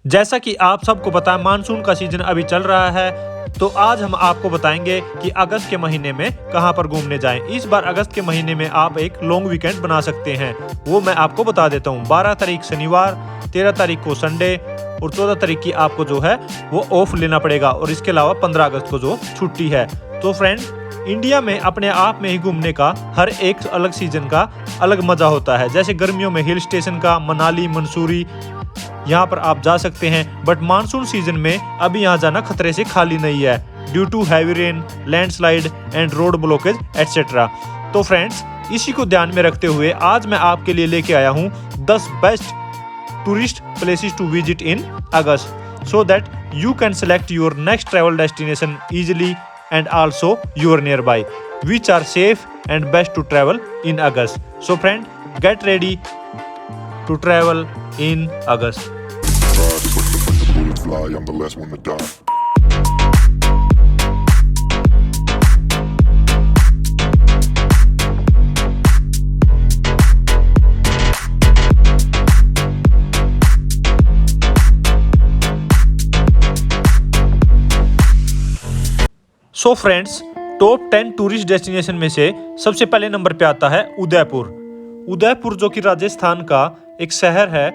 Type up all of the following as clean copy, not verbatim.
जैसा कि आप सबको पता है मानसून का सीजन अभी चल रहा है, तो आज हम आपको बताएंगे कि अगस्त के महीने में कहां पर घूमने जाएं। इस बार अगस्त के महीने में आप एक लॉन्ग वीकेंड बना सकते हैं, वो मैं आपको बता देता हूं। 12 तारीख शनिवार, 13 तारीख को संडे और 14 तारीख की आपको जो है वो ऑफ लेना पड़ेगा, और इसके अलावा 15 अगस्त को जो छुट्टी है। तो फ्रेंड, इंडिया में अपने आप में ही घूमने का हर एक अलग सीजन का अलग मजा होता है। जैसे गर्मियों में हिल स्टेशन का मनाली, मंसूरी, यहाँ पर आप जा सकते हैं। बट मानसून सीजन में अभी यहाँ जाना खतरे से खाली नहीं है, due to heavy rain, landslide and road blockage etcetera. तो फ्रेंड्स, इसी को ध्यान में रखते हुए आज मैं आपके लिए लेके आया हूँ 10 best tourist places to visit in August, so that you can select your next travel destination easily and also your nearby, which are safe and best to travel in August. So friend, get ready to travel in August. I'm the last one to die. So friends, top 10 tourist destination में से सबसे पहले number पे आता है उदयपुर। उदयपुर जो कि राजस्थान का एक शहर है,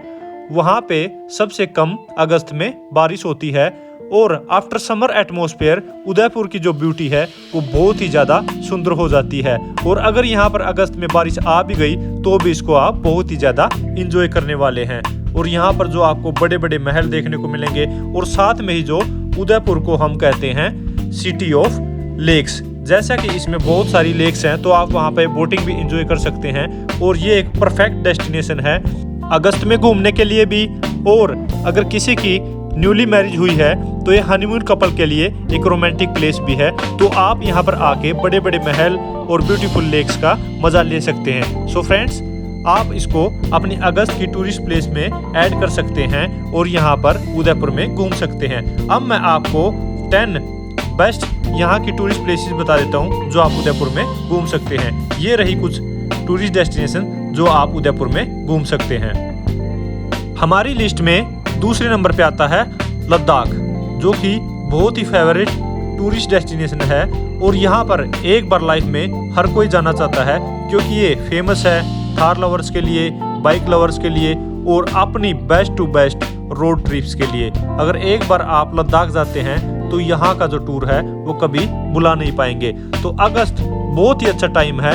वहाँ पे सबसे कम अगस्त में बारिश होती है, और आफ्टर समर एटमॉस्फेयर उदयपुर की जो ब्यूटी है वो बहुत ही ज़्यादा सुंदर हो जाती है। और अगर यहाँ पर अगस्त में बारिश आ भी गई तो भी इसको आप बहुत ही ज़्यादा इंजॉय करने वाले हैं। और यहाँ पर जो आपको बड़े बड़े महल देखने को मिलेंगे, और साथ में ही जो उदयपुर को हम कहते हैं सिटी ऑफ लेक्स, जैसा कि इसमें बहुत सारी लेक्स हैं, तो आप वहाँ पे बोटिंग भी एंजॉय कर सकते हैं। और ये एक परफेक्ट डेस्टिनेशन है अगस्त में घूमने के लिए भी। और अगर किसी की न्यूली मैरिज हुई है तो ये हनीमून कपल के लिए एक रोमांटिक प्लेस भी है। तो आप यहाँ पर आके बड़े बड़े महल और ब्यूटीफुल लेक्स का मजा ले सकते हैं। सो फ्रेंड्स, आप इसको अपनी अगस्त की टूरिस्ट प्लेस में ऐड कर सकते हैं और यहाँ पर उदयपुर में घूम सकते हैं। अब मैं आपको 10 बेस्ट यहाँ की टूरिस्ट प्लेसेस बता देता हूँ जो आप उदयपुर में घूम सकते हैं। ये रही कुछ टूरिस्ट डेस्टिनेशन जो आप उदयपुर में घूम सकते हैं। हमारी लिस्ट में दूसरे नंबर पे आता है लद्दाख, जो कि बहुत ही फेवरेट टूरिस्ट डेस्टिनेशन है। और यहाँ पर एक बार लाइफ में हर कोई जाना चाहता है, क्योंकि ये फेमस है थार लवर्स के लिए, बाइक लवर्स के लिए, और अपनी best to best road trips के लिए। अगर एक बार आप लद्दाख जाते हैं तो यहाँ का जो टूर है वो कभी भुला नहीं पाएंगे। तो अगस्त बहुत ही अच्छा टाइम है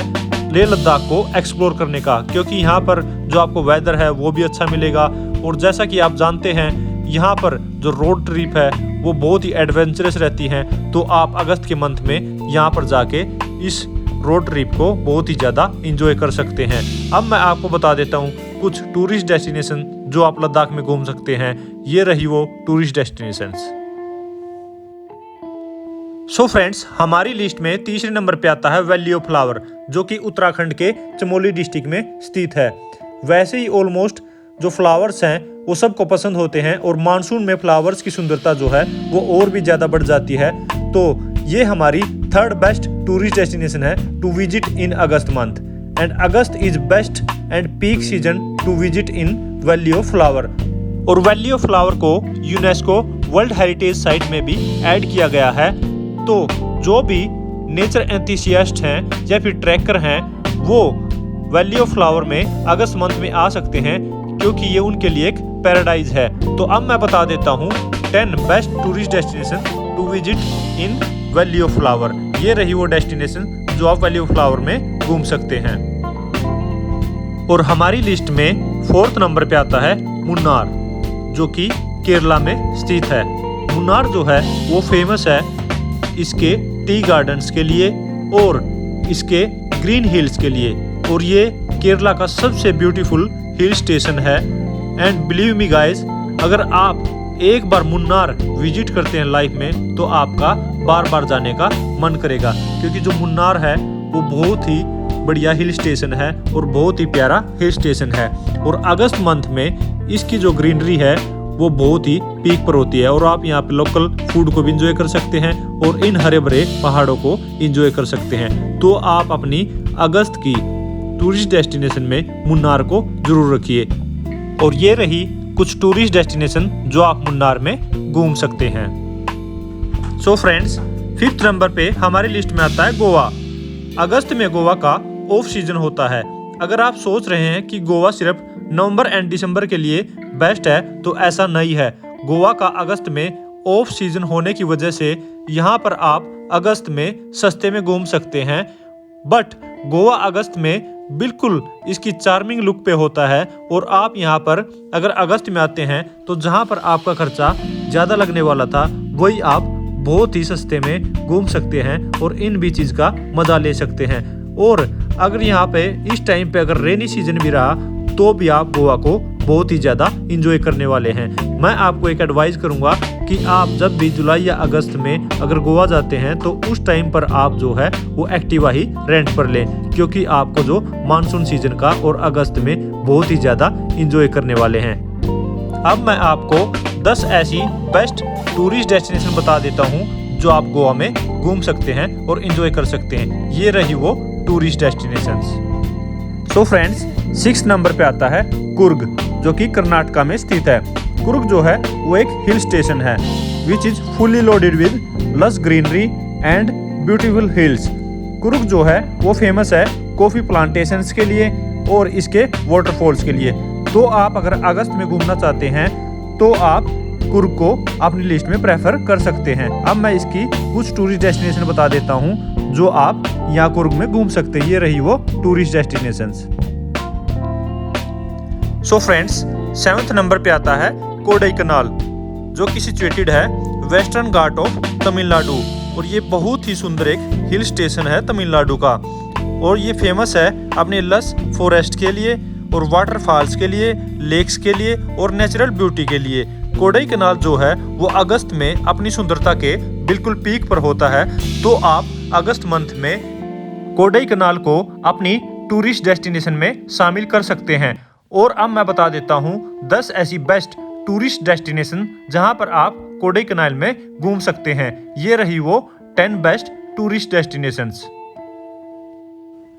लेह लद्दाख को एक्सप्लोर करने का, क्योंकि यहाँ पर जो आपको वेदर है वो भी अच्छा मिलेगा। और जैसा कि आप जानते हैं, यहाँ पर जो रोड ट्रिप है वो बहुत ही एडवेंचरस रहती हैं। तो आप अगस्त के मंथ में यहाँ पर जाके इस रोड ट्रिप को बहुत ही ज़्यादा इंजॉय कर सकते हैं। अब मैं आपको बता देता हूँ कुछ टूरिस्ट डेस्टिनेशन जो आप लद्दाख में घूम सकते हैं। ये रही वो टूरिस्ट डेस्टिनेशंस। सो फ्रेंड्स, हमारी लिस्ट में तीसरे नंबर पे आता है वैली ऑफ फ्लावर, जो कि उत्तराखंड के चमोली डिस्ट्रिक्ट में स्थित है। वैसे ही ऑलमोस्ट जो फ्लावर्स हैं वो सबको पसंद होते हैं, और मानसून में फ्लावर्स की सुंदरता जो है वो और भी ज़्यादा बढ़ जाती है। तो ये हमारी थर्ड बेस्ट टूरिस्ट डेस्टिनेशन है to visit in August month, and August is best and peak season to visit in valley of flower. और वैली ऑफ फ्लावर को यूनेस्को वर्ल्ड हेरिटेज साइट में भी ऐड किया गया है। तो जो भी नेचर एंथुसियास्ट हैं या फिर ट्रैकर हैं, वो वैली ऑफ फ्लावर में अगस्त मंथ में आ सकते हैं, क्योंकि ये उनके लिए एक पैराडाइज है। तो अब मैं बता देता हूँ 10 best tourist destination to visit in valley of flower. ये रही वो डेस्टिनेशन जो आप वैली ऑफ फ्लावर में घूम सकते हैं। और हमारी लिस्ट में 4th नंबर पे आता है मुन्नार, जो कि केरला में स्थित है। मुन्नार जो है वो फेमस है इसके टी गार्डन्स के लिए और इसके ग्रीन हिल्स के लिए। और ये केरला का सबसे ब्यूटीफुल हिल स्टेशन है। एंड बिलीव मी गाइस, अगर आप एक बार मुन्नार विजिट करते हैं लाइफ में, तो आपका बार बार जाने का मन करेगा, क्योंकि जो मुन्नार है वो बहुत ही बढ़िया हिल स्टेशन है और बहुत ही प्यारा हिल स्टेशन है। और अगस्त मंथ में इसकी जो ग्रीनरी है वो बहुत ही पीक पर होती है, और आप यहाँ पे लोकल फूड को भी इंजॉय कर सकते हैं और इन हरे भरे पहाड़ों को इंजॉय कर सकते हैं। तो आप अपनी अगस्त की टूरिस्ट डेस्टिनेशन में मुन्नार को जरूर रखिए। और ये रही कुछ टूरिस्ट डेस्टिनेशन जो आप मुन्नार में घूम सकते हैं। सो फ्रेंड्स, 5th नंबर पे हमारी लिस्ट में आता है गोवा। अगस्त में गोवा का ऑफ सीजन होता है। अगर आप सोच रहे हैं कि गोवा सिर्फ नवंबर एंड दिसंबर के लिए बेस्ट है, तो ऐसा नहीं है। गोवा का अगस्त में ऑफ सीजन होने की वजह से यहाँ पर आप अगस्त में सस्ते में घूम सकते हैं, बट गोवा अगस्त में बिल्कुल इसकी चार्मिंग लुक पे होता है। और आप यहाँ पर अगर अगस्त में आते हैं तो जहाँ पर आपका खर्चा ज़्यादा लगने वाला था, वही आप बहुत ही सस्ते में घूम सकते हैं और इन भी चीज़ का मज़ा ले सकते हैं। और अगर यहाँ पे इस टाइम पे अगर रेनी सीजन भी रहा तो भी आप गोवा को बहुत ही ज़्यादा इंजॉय करने वाले हैं। मैं आपको एक एडवाइस करूँगा कि आप जब भी जुलाई या अगस्त में अगर गोवा जाते हैं तो उस टाइम पर आप जो है वो एक्टिवा ही रेंट पर लें, क्योंकि आपको जो मानसून सीजन का और अगस्त में बहुत ही ज़्यादा इंजॉय करने वाले हैं। अब मैं आपको 10 ऐसी बेस्ट टूरिस्ट डेस्टिनेशन बता देता हूँ जो आप गोवा में घूम सकते हैं और इंजॉय कर सकते हैं। ये रही वो tourist destinations. So friends, 6th number पे आता है कुर्ग, जो कि कर्नाटका में स्थित है। कुर्ग जो है वो एक हिल स्टेशन है which is fully loaded with lush greenery and beautiful hills. Coorg जो है वो फेमस है कॉफी प्लांटेशंस के लिए और इसके वाटरफॉल्स के लिए। तो आप अगर अगस्त में घूमना चाहते हैं तो आप कुर्ग को अपनी लिस्ट में प्रेफर कर सकते हैं। अब मैं इसकी कुछ टूरिस्ट डेस्टिनेशन बता देता हूँ जो आप यहाँ कुर्ग में घूम सकते हैं। ये रही वो tourist destinations. So friends, 7th number पे आता है कोडाईकनाल, जो कि सिचुएटेड है वेस्टर्न घाट ऑफ तमिलनाडु। और ये बहुत ही सुंदर एक हिल स्टेशन है तमिलनाडु का। और ये फेमस है अपने लस फॉरेस्ट के लिए और वाटरफॉल्स के लिए, लेक्स के लिए और नेचुरल ब्यूटी के लिए। कोडाईकनाल जो है वो अगस्त में अपनी सुंदरता के बिल्कुल पीक पर होता है। तो आप अगस्त मंथ में कोडाईकनाल को अपनी टूरिस्ट डेस्टिनेशन में शामिल कर सकते हैं। और अब मैं बता देता हूँ 10 ऐसी बेस्ट टूरिस्ट डेस्टिनेशन जहाँ पर आप कोडाईकनाल में घूम सकते हैं। ये रही वो 10 best tourist destinations.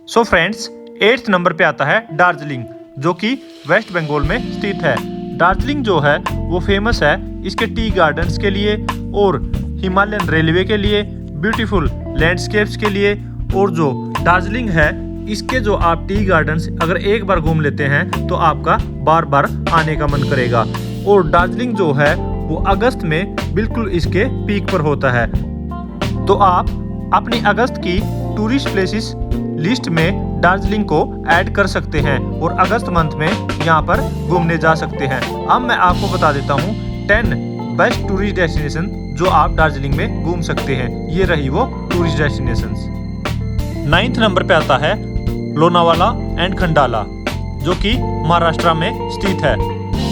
So friends, 8th number पे आता है दार्जिलिंग, जो कि वेस्ट बंगाल में स्थित है। दार्जिलिंग जो है वो फेमस है इसके टी गार्डन्स के लिए और हिमालयन रेलवे के लिए, ब्यूटीफुल लैंडस्केप्स के लिए। और जो दार्जिलिंग है इसके जो आप टी गार्डन्स अगर एक बार घूम लेते हैं तो आपका बार बार आने का मन करेगा। और दार्जिलिंग जो है वो अगस्त में बिल्कुल इसके पीक पर होता है। तो आप अपनी अगस्त की टूरिस्ट प्लेसेस लिस्ट में दार्जिलिंग को ऐड कर सकते हैं और अगस्त मंथ में यहाँ पर घूमने जा सकते हैं। अब मैं आपको बता देता हूँ 10 बेस्ट टूरिस्ट डेस्टिनेशन जो आप दार्जिलिंग में घूम सकते हैं। ये रही वो टूरिस्ट डेस्टिनेशंस। 9th नंबर पे आता है लोनावाला एंड खंडाला, जो कि महाराष्ट्र में स्थित है।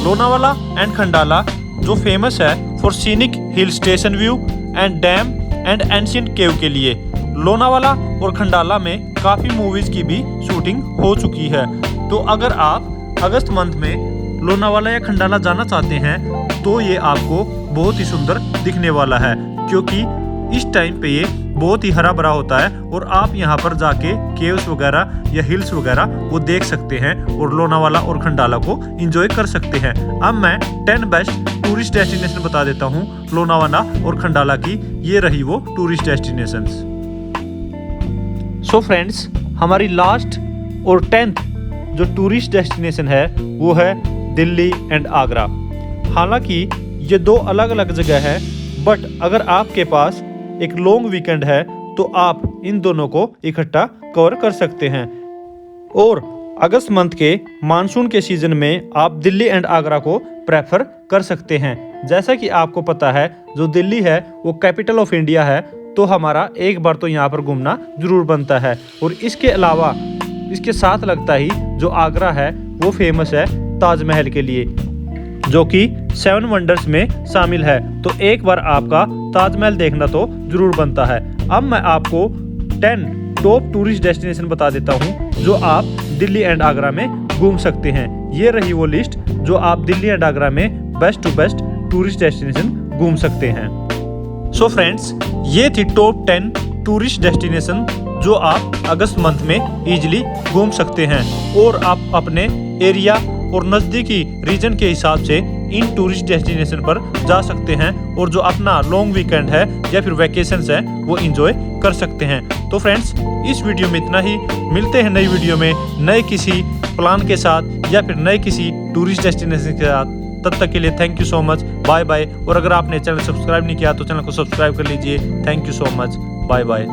लोनावाला एंड खंडाला जो फेमस है for scenic hill station view and dam and ancient cave के लिए। लोनावाला और खंडाला में काफ़ी मूवीज़ की भी शूटिंग हो चुकी है। तो अगर आप अगस्त मंथ में लोनावाला या खंडाला जाना चाहते हैं तो ये आपको बहुत ही सुंदर दिखने वाला है, क्योंकि इस टाइम पे ये बहुत ही हरा भरा होता है और आप यहाँ पर जाके केव्स वगैरह या हिल्स वगैरह वो देख सकते हैं और लोनावाला और खंडाला को एंजॉय कर सकते हैं। अब मैं 10 बेस्ट टूरिस्ट डेस्टिनेशन बता देता हूँ लोनावाला और खंडाला की। ये रही वो टूरिस्ट डेस्टिनेशंस। सो फ्रेंड्स, हमारी लास्ट और 10th जो टूरिस्ट डेस्टिनेशन है वो है दिल्ली एंड आगरा। हालांकि ये दो अलग अलग जगह है, बट अगर आपके पास एक लॉन्ग वीकेंड है तो आप इन दोनों को इकट्ठा कवर कर सकते हैं। और अगस्त मंथ के मानसून के सीजन में आप दिल्ली एंड आगरा को प्रेफर कर सकते हैं। जैसा कि आपको पता है जो दिल्ली है वो कैपिटल ऑफ इंडिया है, तो हमारा एक बार तो यहाँ पर घूमना जरूर बनता है। और इसके अलावा इसके साथ लगता ही जो आगरा है वो फेमस है ताजमहल के लिए, जो कि 7 वंडर्स में शामिल है। तो एक बार आपका ताजमहल देखना तो जरूर बनता है। अब मैं आपको 10 टॉप टूरिस्ट डेस्टिनेशन बता देता हूँ जो आप दिल्ली एंड आगरा में घूम सकते हैं। ये रही वो लिस्ट जो आप दिल्ली एंड आगरा में best to best tourist destination घूम सकते हैं। सो फ्रेंड्स, ये थी टॉप 10 टूरिस्ट डेस्टिनेशन जो आप अगस्त मंथ में इजीली घूम सकते हैं। और आप अपने एरिया और नज़दीकी रीजन के हिसाब से इन टूरिस्ट डेस्टिनेशन पर जा सकते हैं और जो अपना लॉन्ग वीकेंड है या फिर वैकेशंस है वो एंजॉय कर सकते हैं। तो फ्रेंड्स, इस वीडियो में इतना ही। मिलते हैं नई वीडियो में नए किसी प्लान के साथ या फिर नए किसी टूरिस्ट डेस्टिनेशन के साथ। तब तक के लिए thank you so much, bye bye. और अगर आपने चैनल सब्सक्राइब नहीं किया तो चैनल को सब्सक्राइब कर लीजिए। Thank you so much, bye bye.